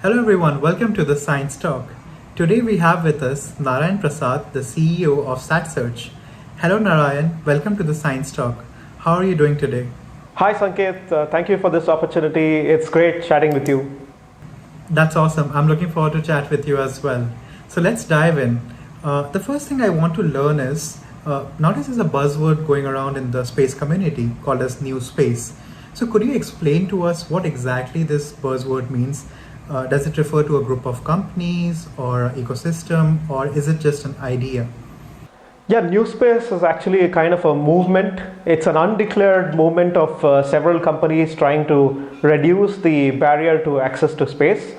Hello everyone, welcome to the Science Talk. Today we have with us Narayan Prasad, the CEO of SatSearch. Hello Narayan, welcome to the Science Talk. How are you doing today? Hi Sanket, thank you for this opportunity. It's great chatting with you. That's awesome. I'm looking forward to chat with you as well. So let's dive in. The first thing I want to learn is, nowadays there's a buzzword going around in the space community called as NewSpace. So could you explain to us what exactly this buzzword means? Does it refer to a group of companies or ecosystem, or is it just an idea? Yeah, NewSpace is actually a kind of a movement. It's an undeclared movement of several companies trying to reduce the barrier to access to space.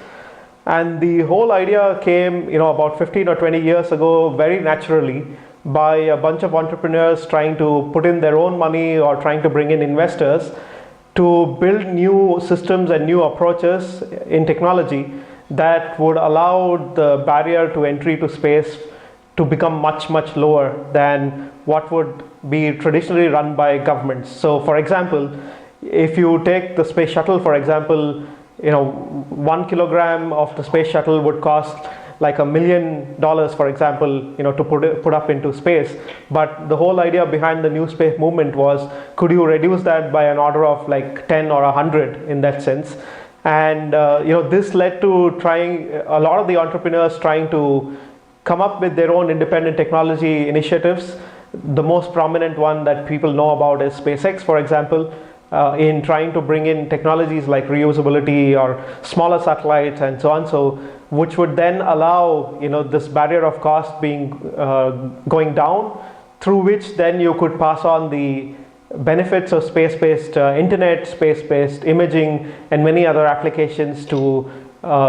And the whole idea came, about 15 or 20 years ago, very naturally, by a bunch of entrepreneurs trying to put in their own money or trying to bring in investors to build new systems and new approaches in technology that would allow the barrier to entry to space to become much, much lower than what would be traditionally run by governments. So for example, if you take the space shuttle, for example, 1 kilogram of the space shuttle would cost like $1 million, for example, to put up into space. But the whole idea behind the new space movement was, could you reduce that by an order of like 10 or 100 in that sense? And this led to trying a lot of the entrepreneurs trying to come up with their own independent technology initiatives. The most prominent one that people know about is SpaceX, for example, in trying to bring in technologies like reusability or smaller satellites and so on, which would then allow this barrier of cost being going down, through which then you could pass on the benefits of space-based internet, space-based imaging, and many other applications to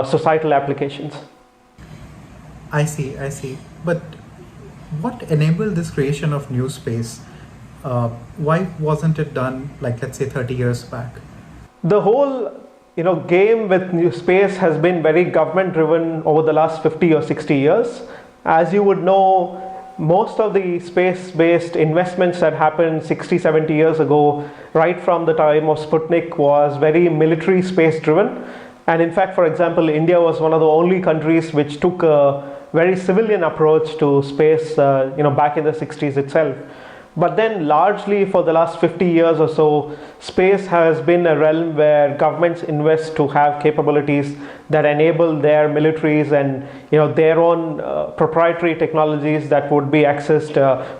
societal applications. I see. But what enabled this creation of new space? Why wasn't it done like, let's say, 30 years back? The whole game with new space has been very government driven over the last 50 or 60 years. As you would know, most of the space based investments that happened 60, 70 years ago, right from the time of Sputnik, was very military space driven. And in fact, for example, India was one of the only countries which took a very civilian approach to space back in the 60s itself. But then largely for the last 50 years or so, space has been a realm where governments invest to have capabilities that enable their militaries and their own proprietary technologies that would be accessed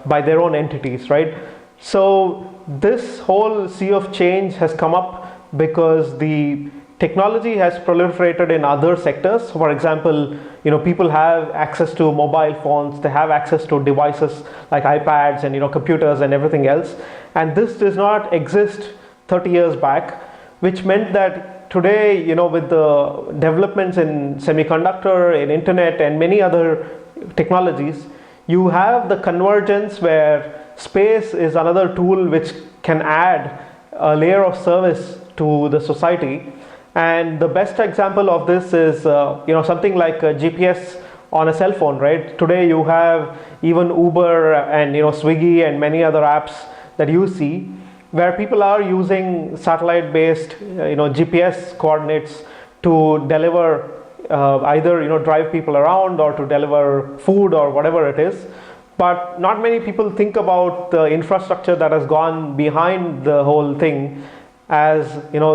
by their own entities, right? So this whole sea of change has come up because the technology has proliferated in other sectors. For example, people have access to mobile phones, they have access to devices like iPads and computers and everything else. And this does not exist 30 years back, which meant that today, with the developments in semiconductor, in internet, and many other technologies, you have the convergence where space is another tool which can add a layer of service to the society. And the best example of this is, something like a GPS on a cell phone, right? Today you have even Uber and Swiggy and many other apps that you see, where people are using satellite-based, GPS coordinates to deliver either drive people around or to deliver food or whatever it is. But not many people think about the infrastructure that has gone behind the whole thing, as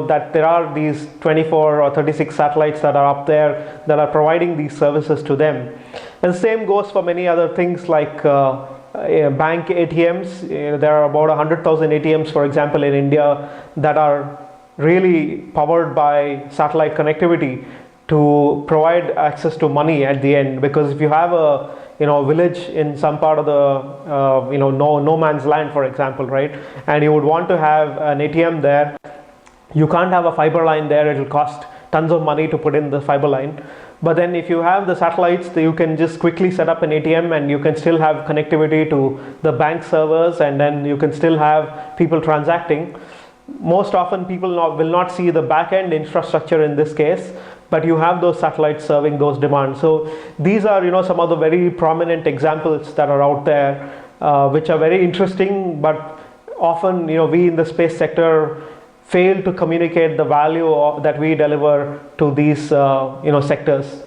that there are these 24 or 36 satellites that are up there that are providing these services to them. And the same goes for many other things like bank ATMs. There are about 100,000 ATMs, for example, in India that are really powered by satellite connectivity to provide access to money at the end. Because if you have a village in some part of the no man's land, for example, right, and you would want to have an ATM there, you can't have a fiber line there. It will cost tons of money to put in the fiber line. But then if you have the satellites, you can just quickly set up an ATM and you can still have connectivity to the bank servers, and then you can still have people transacting. Most often people will not see the back end infrastructure in this case, but you have those satellites serving those demands. So these are some of the very prominent examples that are out there, which are very interesting, but often we in the space sector fail to communicate the value that we deliver to these sectors.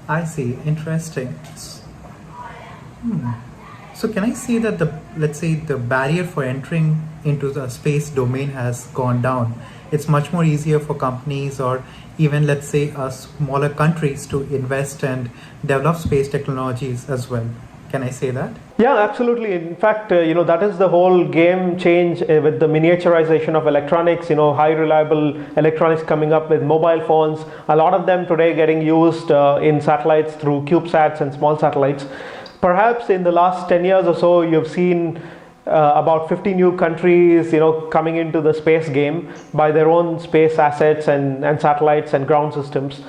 I see. Interesting. So can I say that let's say the barrier for entering into the space domain has gone down? It's much more easier for companies or even let's say smaller countries to invest and develop space technologies as well. Can I say that? Yeah, absolutely. In fact, that is the whole game change with the miniaturization of electronics, high reliable electronics coming up with mobile phones. A lot of them today getting used in satellites through CubeSats and small satellites. Perhaps in the last 10 years or so, you've seen about 50 new countries, coming into the space game by their own space assets and satellites and ground systems.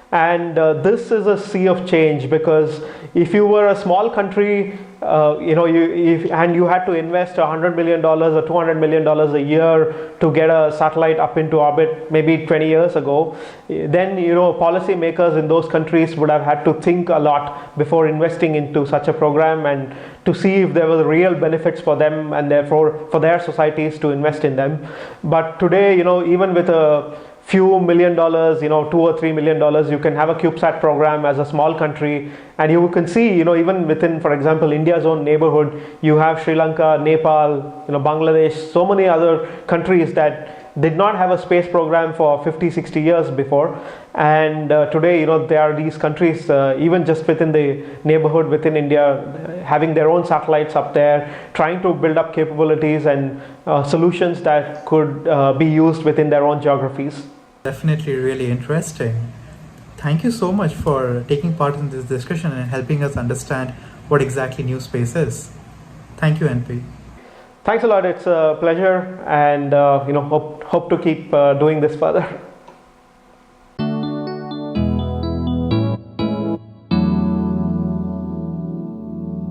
And this is a sea of change, because if you were a small country, and you had to invest $100 million or $200 million a year to get a satellite up into orbit maybe 20 years ago, then policymakers in those countries would have had to think a lot before investing into such a program, and to see if there was real benefits for them and therefore for their societies to invest in them. But today, even with a few $1 million, $2 or $3 million, you can have a CubeSat program as a small country, and you can see, even within, for example, India's own neighborhood, you have Sri Lanka, Nepal, Bangladesh, so many other countries that did not have a space program for 50, 60 years before. And today, there are these countries, even just within the neighborhood within India, having their own satellites up there, trying to build up capabilities and solutions that could be used within their own geographies. Definitely really interesting. Thank you so much for taking part in this discussion and helping us understand what exactly NewSpace is. Thank you, NP. Thanks a lot. It's a pleasure, and hope to keep doing this further.